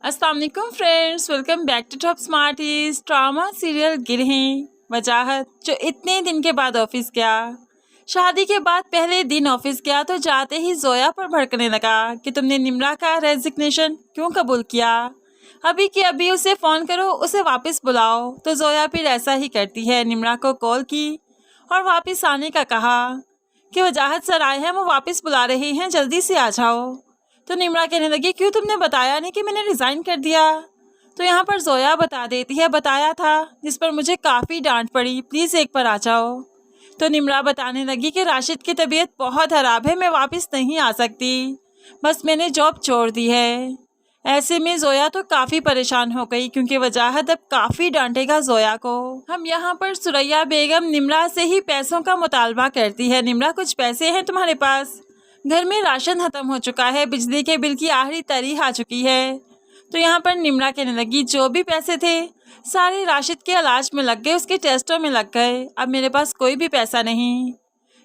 अस्सलाम वालेकुम friends, welcome back to Top Smarties. Drama serial गिरहीं वजाहत जो इतने दिन के बाद ऑफिस गया। शादी के बाद पहले दिन ऑफिस गया तो जाते ही जोया पर भड़कने लगा कि तुमने निम्रा का रेजिग्नेशन क्यों कबूल किया। अभी कि अभी उसे फ़ोन करो, उसे वापस बुलाओ। तो जोया फिर ऐसा ही करती है। निम्रा को कॉल की और वापस आने का कहा कि वजाहत सर आए हैं, वो वापस बुला रहे हैं, जल्दी से आ जाओ। तो निम्रा कहने लगी क्यों तुमने बताया नहीं कि मैंने रिज़ाइन कर दिया। तो यहाँ पर जोया बता देती है बताया था, जिस पर मुझे काफ़ी डांट पड़ी, प्लीज़ एक बार आ जाओ। तो निम्रा बताने लगी कि राशिद की तबीयत बहुत ख़राब है, मैं वापस नहीं आ सकती, बस मैंने जॉब छोड़ दी है। ऐसे में जोया तो काफ़ी परेशान हो गई क्योंकि वजाहत अब काफ़ी डांटेगा जोया को। हम यहाँ पर सुरैया बेगम निम्रा से ही पैसों का मुतालबा करती है। निम्रा कुछ पैसे हैं तुम्हारे पास? घर में राशन खत्म हो चुका है, बिजली के बिल की आखिरी तारीख आ चुकी है। तो यहाँ पर निम्रा कहने लगी जो भी पैसे थे सारे राशिद के इलाज में लग गए, उसके टेस्टों में लग गए, अब मेरे पास कोई भी पैसा नहीं।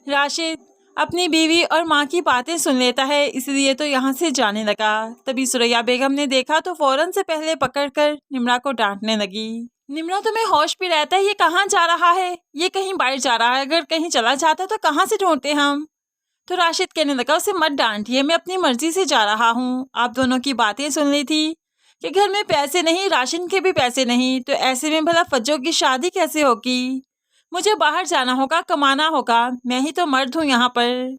राशिद अपनी बीवी और माँ की बातें सुन लेता है, इसलिए तो यहाँ से जाने लगा। तभी सुरैया बेगम ने देखा तो फौरन से पहले पकड़कर निम्रा को डांटने लगी। निम्रा तुम्हें होश भी रहता है, ये कहाँ जा रहा है? ये कहीं बाहर जा रहा है, अगर कहीं चला जाता तो कहाँ से ढूंढते हम? तो राशिद कहने लगा उसे मत डांटिए, मैं अपनी मर्जी से जा रहा हूँ। आप दोनों की बातें सुन ली थी कि घर में पैसे नहीं, राशन के भी पैसे नहीं, तो ऐसे में भला फज्जो की शादी कैसे होगी? मुझे बाहर जाना होगा, कमाना होगा, मैं ही तो मर्द हूँ यहाँ पर।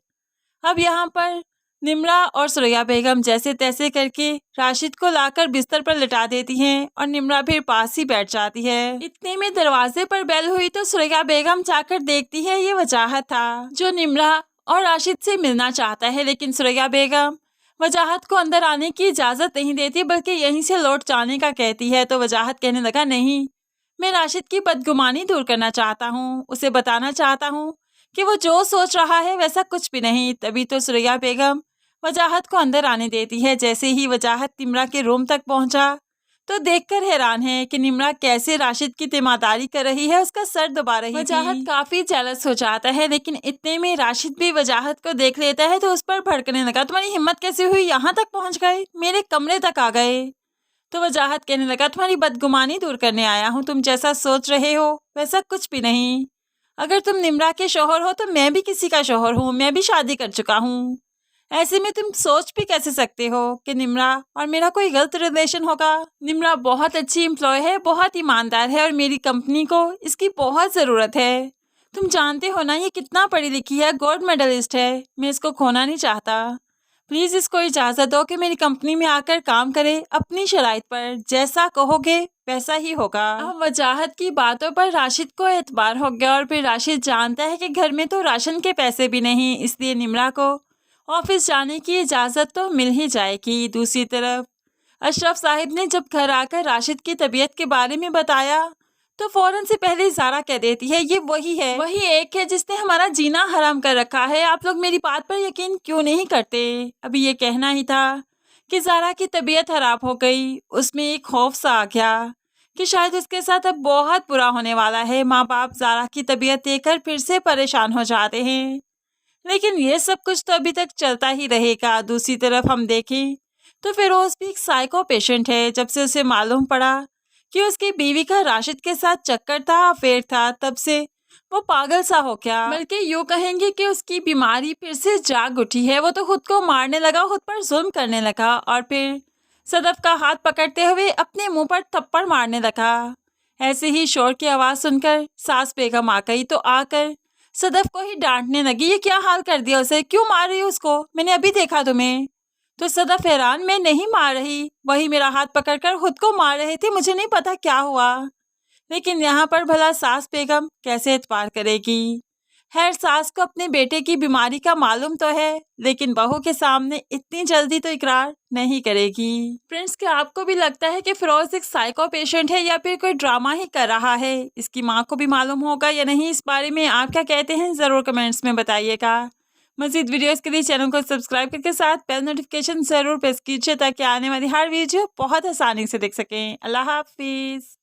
अब यहाँ पर निम्रा और सुरैया बेगम जैसे तैसे करके राशिद को लाकर बिस्तर पर लिटा देती हैं और निम्रा फिर पास ही बैठ जाती है। इतने में दरवाजे पर बेल हुई तो सुरैया बेगम जाकर देखती है ये वजाहत था जो निम्रा और राशिद से मिलना चाहता है, लेकिन सुरैया बेगम वजाहत को अंदर आने की इजाज़त नहीं देती बल्कि यहीं से लौट जाने का कहती है। तो वजाहत कहने लगा नहीं, मैं राशिद की बदगुमानी दूर करना चाहता हूँ, उसे बताना चाहता हूँ कि वो जो सोच रहा है वैसा कुछ भी नहीं। तभी तो सुरैया बेगम वजाहत को अंदर आने देती है। जैसे ही वजाहत निम्रा के रूम तक पहुंचा तो देखकर हैरान है कि निम्रा कैसे राशिद की तीमारदारी कर रही है, उसका सर दबा रही थी। वजाहत काफी जेलस हो जाता है, लेकिन इतने में राशिद भी वजाहत को देख लेता है तो उस पर भड़कने लगा, तुम्हारी हिम्मत कैसे हुई, यहाँ तक पहुँच गए, मेरे कमरे तक आ गए। तो वजाहत कहने लगा तुम्हारी बदगुमानी दूर करने आया हूँ, तुम जैसा सोच रहे हो वैसा कुछ भी नहीं। अगर तुम निम्रा के शौहर हो तो मैं भी किसी का शौहर हूँ, मैं भी शादी कर चुका हूँ। ऐसे में तुम सोच भी कैसे सकते हो कि निम्रा और मेरा कोई गलत रिलेशन होगा? निम्रा बहुत अच्छी एम्प्लॉय है, बहुत ईमानदार है और मेरी कंपनी को इसकी बहुत ज़रूरत है। तुम जानते हो ना ये कितना पढ़ी लिखी है, गोल्ड मेडलिस्ट है, मैं इसको खोना नहीं चाहता। प्लीज़ इसको इजाज़त दो कि मेरी कंपनी में आकर काम करे अपनी शराइत पर, जैसा कहोगे वैसा ही होगा। अब वजाहत की बातों पर राशिद को एतबार हो गया और फिर राशिद जानता है कि घर में तो राशन के पैसे भी नहीं, इसलिए निम्रा को ऑफिस जाने की इजाज़त तो मिल ही जाएगी। दूसरी तरफ अशरफ साहिब ने जब घर आकर राशिद की तबीयत के बारे में बताया तो फौरन से पहले ज़ारा कह देती है ये वही है, वही एक है जिसने हमारा जीना हराम कर रखा है, आप लोग मेरी बात पर यकीन क्यों नहीं करते? अभी ये कहना ही था कि ज़ारा की तबीयत खराब हो गई। उसमें एक खौफ सा आ गया कि शायद उसके साथ अब बहुत बुरा होने वाला है। माँ बाप ज़ारा की तबीयत देखकर फिर से परेशान हो जाते हैं, लेकिन ये सब कुछ तो अभी तक चलता ही रहेगा। दूसरी तरफ हम देखें तो फिरोज भी एक साइको पेशेंट है। जब से उसे मालूम पड़ा कि उसकी बीवी का राशिद के साथ चक्कर था, अफेयर था, तब से वो पागल सा हो गया, बल्कि यूँ कहेंगे कि उसकी बीमारी फिर से जाग उठी है। वो तो खुद को मारने लगा, खुद पर जुल्म करने लगा और फिर सदफ का हाथ पकड़ते हुए अपने मुंह पर थप्पड़ मारने लगा। ऐसे ही शोर की आवाज़ सुनकर सास बेगम आ गई तो आकर सदफ को ही डांटने लगी, ये क्या हाल कर दिया उसे, क्यों मार रही हो उसको, मैंने अभी देखा तुम्हें। तो सदफ हैरान, मैं नहीं मार रही, वही मेरा हाथ पकड़कर खुद को मार रहे थे, मुझे नहीं पता क्या हुआ। लेकिन यहाँ पर भला सास बेगम कैसे एतबार करेगी? खैर सास को अपने बेटे की बीमारी का मालूम तो है, लेकिन बहू के सामने इतनी जल्दी तो इकरार नहीं करेगी। फ्रेंड्स, क्या आपको भी लगता है कि फिरोज एक साइको पेशेंट है या फिर कोई ड्रामा ही कर रहा है? इसकी माँ को भी मालूम होगा या नहीं, इस बारे में आप क्या कहते हैं ज़रूर कमेंट्स में बताइएगा। मज़ीद वीडियोस के लिए चैनल को सब्सक्राइब करके साथ बेल नोटिफिकेशन ज़रूर प्रेस कीजिए ताकि आने वाली हर वीडियो बहुत आसानी से देख सकें। अल्लाह हाफिज़।